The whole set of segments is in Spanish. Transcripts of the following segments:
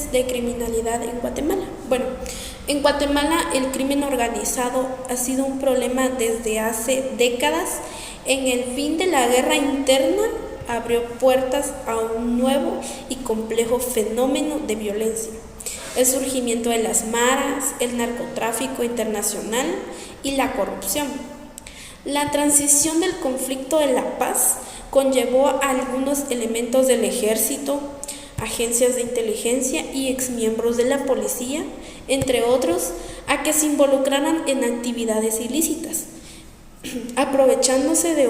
índices de criminalidad en Guatemala. Bueno, en Guatemala el crimen organizado ha sido un problema desde hace décadas. En el fin de la guerra interna abrió puertas a un nuevo y complejo fenómeno de violencia: el surgimiento de las maras, el narcotráfico internacional y la corrupción. La transición del conflicto de la paz conllevó a algunos elementos del ejército, agencias de inteligencia y exmiembros de la policía, entre otros, a que se involucraran en actividades ilícitas, aprovechándose de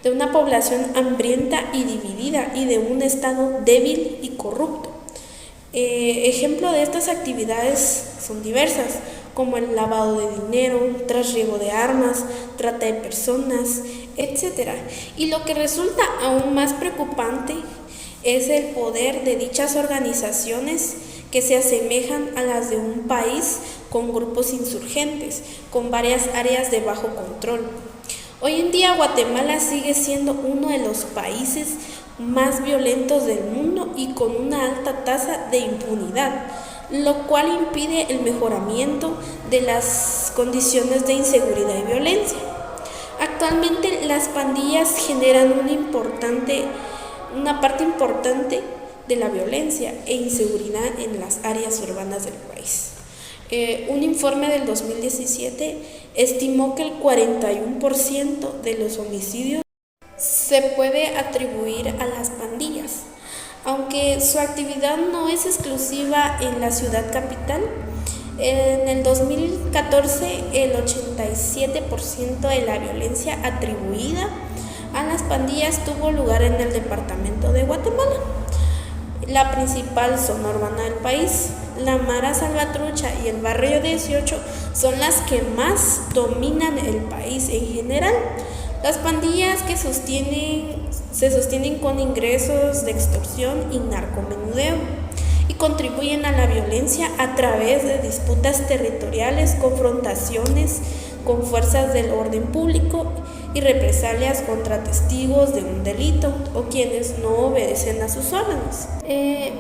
una población hambrienta y dividida y de un Estado débil y corrupto. Ejemplo de estas actividades son diversas, como el lavado de dinero, trasiego de armas, trata de personas, etc. Y lo que resulta aún más preocupante es el poder de dichas organizaciones, que se asemejan a las de un país con grupos insurgentes, con varias áreas de bajo control. Hoy en día Guatemala sigue siendo uno de los países más violentos del mundo y con una alta tasa de impunidad, lo cual impide el mejoramiento de las condiciones de inseguridad y violencia. Actualmente las pandillas generan una parte importante de la violencia e inseguridad en las áreas urbanas del país. Un informe del 2017 estimó que el 41% de los homicidios se puede atribuir a las pandillas. Aunque su actividad no es exclusiva en la ciudad capital, en el 2014 el 87% de la violencia atribuida a las pandillas tuvo lugar en el departamento de Guatemala, la principal zona urbana del país. La Mara Salvatrucha y el barrio 18 son las que más dominan el país en general. Las pandillas que se sostienen con ingresos de extorsión y narcomenudeo y contribuyen a la violencia a través de disputas territoriales, confrontaciones con fuerzas del orden público y represalias contra testigos de un delito o quienes no obedecen a sus órdenes.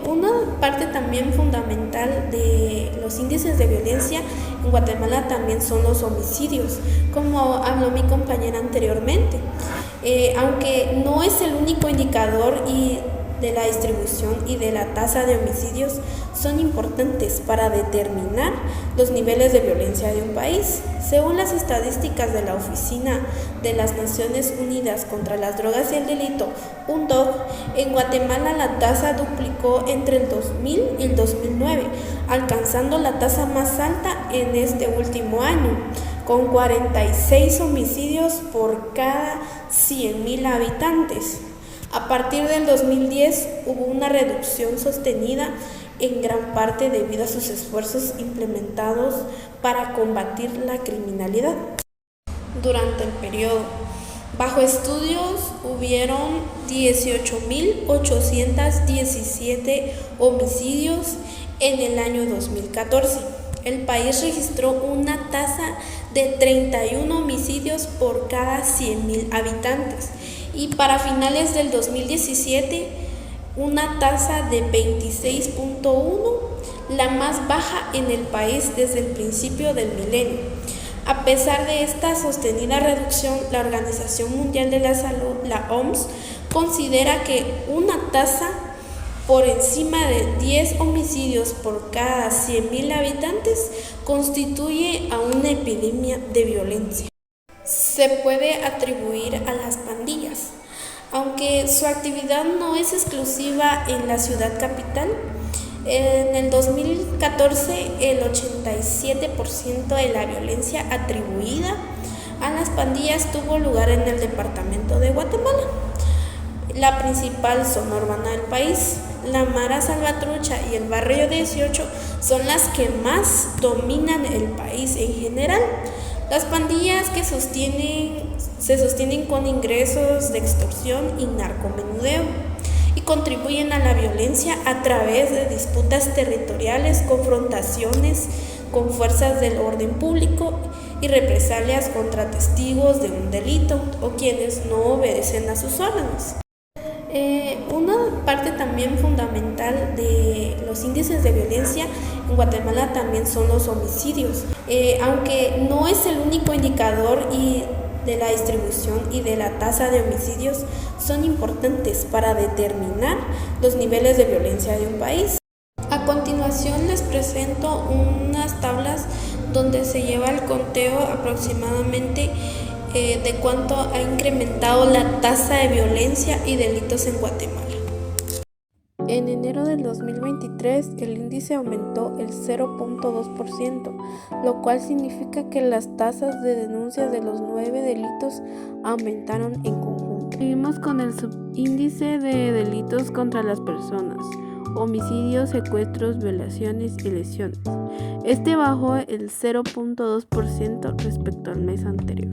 Una parte también fundamental de los índices de violencia en Guatemala también son los homicidios, como habló mi compañera anteriormente. Aunque no es el único indicador de la distribución y de la tasa de homicidios, son importantes para determinar los niveles de violencia de un país. Según las estadísticas de la Oficina de las Naciones Unidas contra las Drogas y el Delito, UNODC, en Guatemala la tasa duplicó entre el 2000 y el 2009, alcanzando la tasa más alta en este último año, con 46 homicidios por cada 100,000 habitantes. A partir del 2010 hubo una reducción sostenida en gran parte debido a sus esfuerzos implementados para combatir la criminalidad. Durante el periodo, bajo estudios, hubieron 18.817 homicidios en el año 2014. El país registró una tasa de 31 homicidios por cada 100,000 habitantes. Y para finales del 2017, una tasa de 26.1, la más baja en el país desde el principio del milenio. A pesar de esta sostenida reducción, la Organización Mundial de la Salud, la OMS, considera que una tasa por encima de 10 homicidios por cada 100,000 habitantes constituye a una epidemia de violencia. Se puede atribuir a las pandillas. Aunque su actividad no es exclusiva en la ciudad capital, en el 2014 el 87% de la violencia atribuida a las pandillas tuvo lugar en el departamento de Guatemala, la principal zona urbana del país. La Mara Salvatrucha y el barrio 18 son las que más dominan el país en general. Las pandillas que se sostienen con ingresos de extorsión y narcomenudeo y contribuyen a la violencia a través de disputas territoriales, confrontaciones con fuerzas del orden público y represalias contra testigos de un delito o quienes no obedecen a sus órdenes. Una parte también fundamental de los índices de violencia en Guatemala también son los homicidios, aunque no es el único indicador de la distribución y de la tasa de homicidios son importantes para determinar los niveles de violencia de un país. A continuación les presento unas tablas donde se lleva el conteo aproximadamente de cuánto ha incrementado la tasa de violencia y delitos en Guatemala. En enero del 2023 el índice aumentó el 0.2%, lo cual significa que las tasas de denuncias de los 9 delitos aumentaron en conjunto. Seguimos con el subíndice de delitos contra las personas, homicidios, secuestros, violaciones y lesiones. Este bajó el 0.2% respecto al mes anterior.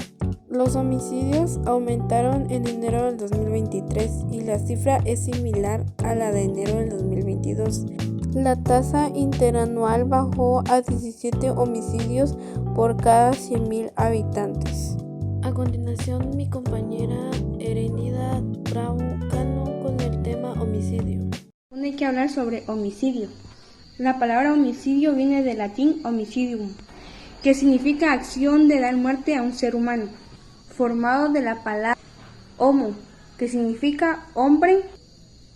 Los homicidios aumentaron en enero del 2023 y la cifra es similar a la de enero del 2022. La tasa interanual bajó a 17 homicidios por cada 100.000 habitantes. A continuación, mi compañera Erenida Bravo Cano con el tema homicidio. Hay que hablar sobre homicidio. La palabra homicidio viene del latín homicidium, que significa acción de dar muerte a un ser humano, formado de la palabra homo, que significa hombre,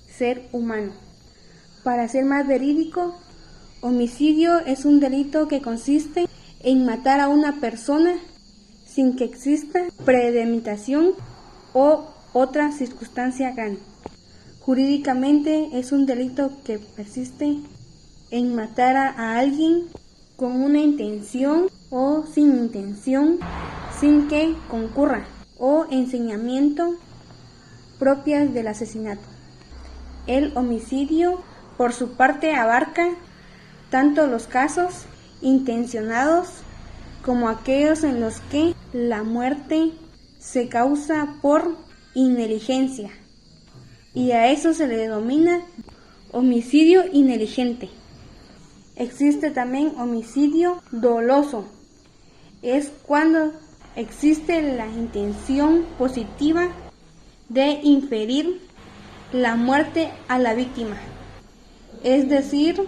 ser humano. Para ser más verídico, homicidio es un delito que consiste en matar a una persona sin que exista premeditación o otra circunstancia grande. Jurídicamente es un delito que persiste en matar a alguien con una intención o sin intención, sin que concurra o ensañamiento propias del asesinato. El homicidio, por su parte, abarca tanto los casos intencionados como aquellos en los que la muerte se causa por negligencia, y a eso se le denomina homicidio negligente. Existe también homicidio doloso. Es cuando existe la intención positiva de inferir la muerte a la víctima. Es decir,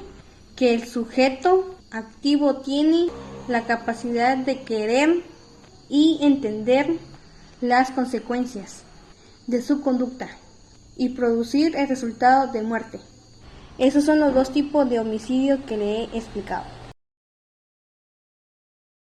que el sujeto activo tiene la capacidad de querer y entender las consecuencias de su conducta y producir el resultado de muerte. Esos son los dos tipos de homicidio que le he explicado.